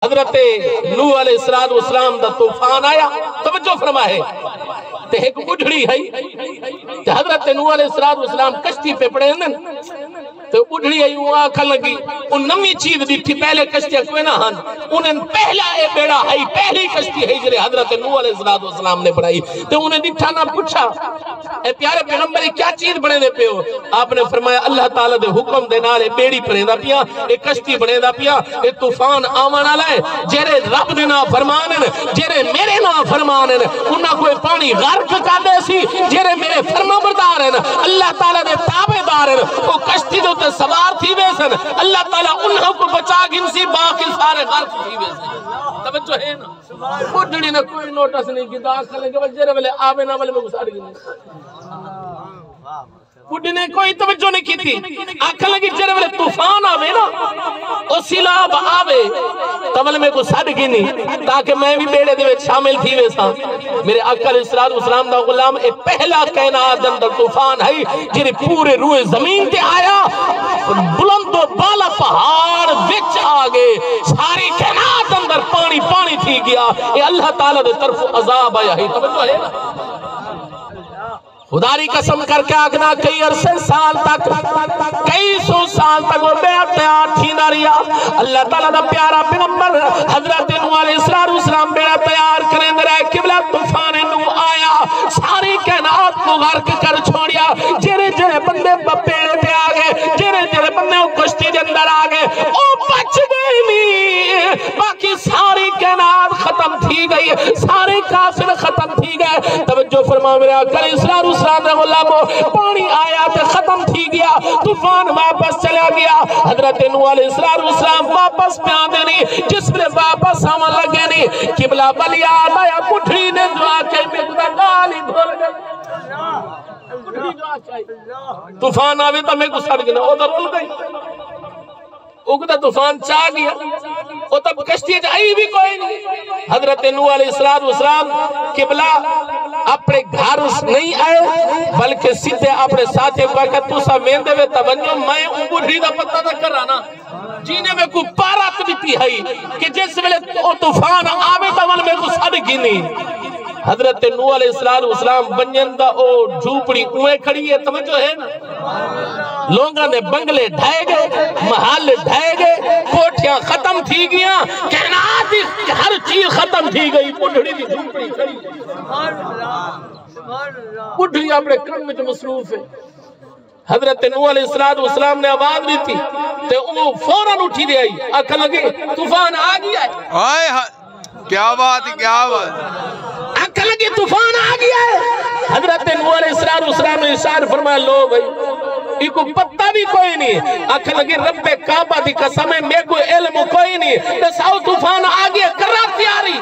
حضرت نوح علیہ السلام دا طوفان آیا، توجہ فرمائے تے ایک بڑھڑی ہے تے حضرت نوح علیہ السلام کشتی پہ پڑے ہیں تو بڑھڑی ہے وہ آکھا لگی ان نمی چیز دیکھی پہلے کشتی کوئی نہ ہن انہیں پہلا اے بیڑا ہے پہلی کشتی ہے جرے حضرت نوح علیہ السلام نے بڑھائی تو انہیں دیکھا نہ پوچھا اے پیارے پیغمبری کیا چیز بنے دے پہ ہو؟ آپ نے فرمایا اللہ تعالیٰ دے حکم دے نالے بیڑی پڑے دا پیا اے کشتی بنے دا پیا اے طوفان آمانا لائے جرے رب دے نا فرمانن جرے میرے نا فرمانن انہاں کوئی پانی غرق کر دے سی جرے میرے فرما بردارن اللہ تعالیٰ دے تابع دارن وہ کشتی دے تے سوار تھی ویسن اللہ تعالیٰ انہوں کو بچا گنسی باقی سارے غرق تھی ویسن توجہ ہے نا بڑھڑی نے کوئی نوٹس نہیں کی آنکھ لگے وجہ رہے آبے نہ والے میں گساڑ گئی بڑھڑی نے کوئی توجہ نہیں کی تھی آنکھ لگی جرے والے طوفان آوے نا او سیلاب آوے تول میں کو سڑ گئی نہیں تاکہ میں بھی بیڑے دے شامل تھی ویسا میرے آقا علیہ السلام دا غلام اے پہلا کائنات اندر طوفان ہے جرے پورے روئے زمین تے آیا بلند و بالا پہاڑ وچ آگے ساری کائنات اندر پانی پانی تھی گیا اے اللہ تعالیٰ دے طرف عذاب آیا ہے توجہ ہے نا خداری قسم کر کے آگنا کئی عرصے سال تک کئی سو سال تک وہ بے تیار تھی نہ ریا اللہ تعالیٰ دا پیارا پیغمبر حضرت نوح علیہ السلام بیڑا تیار کریں در آئے قبلہ طوفان نوح آیا ساری کائنات کو غرق کر چھوڑیا جرے جرے بندے بیڑے پہ آگئے جرے جرے بندے کشتی دے اندر آگئے او بچ گئی نہیں باقی ساری کائنات ختم تھی گئی سارے کافر ختم تھی گئے توجہ فرما میرے آقا علیہ السلام پانی آیا تے ختم تھی گیا طوفان واپس چلا گیا حضرت نوح علیہ السلام واپس پہ آدھے نہیں جس میں واپس آمان لگے نہیں قبلہ بلی آیا بڑھڑی نے دعا کہی میں خدا گالی دھول گئی طوفان آوے تو میں کو سڑ گئی ادھر رول گئی اگدہ طوفان چاہ گیا وہ تب کشتی جائی بھی کوئی نہیں حضرت نوح علیہ السلام قبلہ اپنے گھر نہیں آئے بلکہ سیدھے اپنے ساتھے کو کہا تو سا میندے میں تبنیوں میں بڑھڑی دا پتہ تھا کر رہا نا جینے میں کوئی پارات دیتی ہے کہ جس ویلے طوفان آوے تول میں کو سڑ گئی حضرت نوح علیہ السلام بنیندہ او جھوپڑی اوے کھڑی ہے توجہ ہے نا لوگاں نے بنگلے ڈھائے گئے محل ڈھائے گئے کوٹیاں ختم تھی گیا کائنات ہر چیز ختم تھی گئی بڑھڑی دی جھوپڑی کھڑی بڑھڑی اپنے کرم میں جو مصروف ہے حضرت نوح علیہ السلام نے آواز دی تھی تو وہ فوراں اٹھی دے آئی آکھا لگے طوفان آ گیا ہے کیا بات ہے کیا بات آنکھ لگی طوفان آ گیا ہے حضرت نوح علیہ السلام نے اشار فرمایا لو بھائی ایک کو پتہ بھی کوئی نہیں آنکھ لگی رب کعبہ دی قسم ہے میں کوئی علم کوئی نہیں بس آؤ طوفان آ گیا کرا تیاری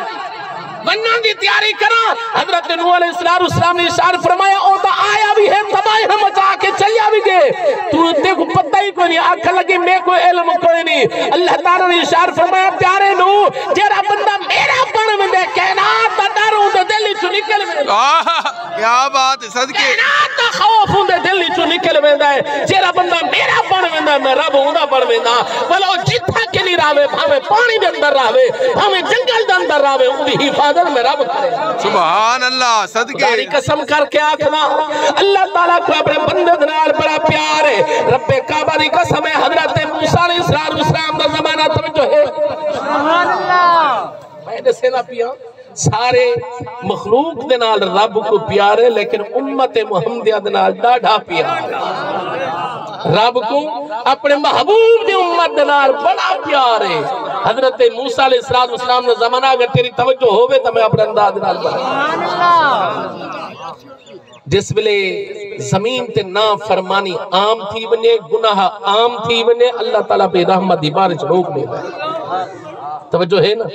بنان دی تیاری کرا حضرت نوح علیہ السلام نے اشار فرمایا او تا آیا بھی ہے تباہی ہم جا کے چلیا بھی گئے تو دیکھو پتہ ہی کوئی نہیں آنکھ لگی میں کوئی علم کوئی نہیں اللہ تعالیٰ نے اشار فرمایا پیارے نوح جیرا بندہ میرا بن میں دے کائنات تا ڈر ہوں دے دلی چو نکل میں کیا بات ہے صدقے کائنات تا خوف ہوں دے دلی چو نکل میں دے جیرا بندہ میرا بن میں دے میں رب ہوں دا بن میں دا بلو جتھا کلی راوے بھاوے پانی دے اندر راوے بھاوے جنگل دے اندر راوے ان دی حفاظت میں رب کرے سبحان اللہ صدقے خداری قسم کر کے آکھنا اللہ تعالیٰ کو اپنے بندے دنال بڑا پیار ہے رب کعبہ دی قسم ہے حضرت موسیٰ علیہ السلام دا زمانہ توجہ ہے سبحان اللہ میں نے سینا پیا سارے مخلوق دنال رب کو پیار ہے لیکن امت محمدیہ دنال ڈاڑھا پیار ہے رب کو اپنے محبوب دی امت دنال بڑا پیار ہے حضرت موسیٰ علیہ السلام نے زمانہ اگر تیری توجہ ہوئے تو میں اپنے انداز دنال بڑا جس بلے زمین تے نا فرمانی عام تھی بنے گناہ عام تھی بنے اللہ تعالیٰ پہ رحمت دی بارش روک دے توجہ ہے نا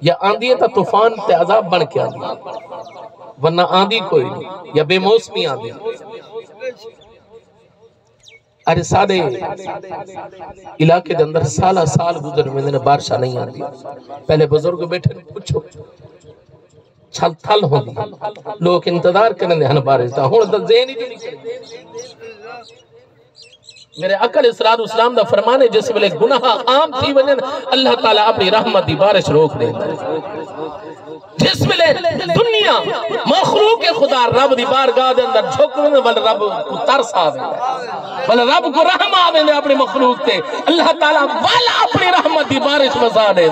یا آندھی ہے تا طوفان تے عذاب بن کے آندھی ورنہ آندھی کوئی نہیں یا بے موسمی آندھی ارے سادے علاقے دے اندر سالہ سال گزر میں نے بارشہ نہیں آندھی پہلے بزرگ بیٹھے پوچھو چھل تھل ہوں لوگ انتظار کرنے ہن بارش دا ہون دا ذہن ہی نہیں میرے آقا علیہ السلام دا فرمان ہے جس ویلے گناہ عام تھی ونن اللہ تعالیٰ اپنی رحمت دی بارش روک دے جس ویلے دنیا مخلوق خدا رب دی بارگاہ دے اندر جھکن ول رب کو ترس آوے ول رب کو رحم آوے اپنی مخلوق تے اللہ تعالیٰ والا اپنی رحمت دی بارش وسا دے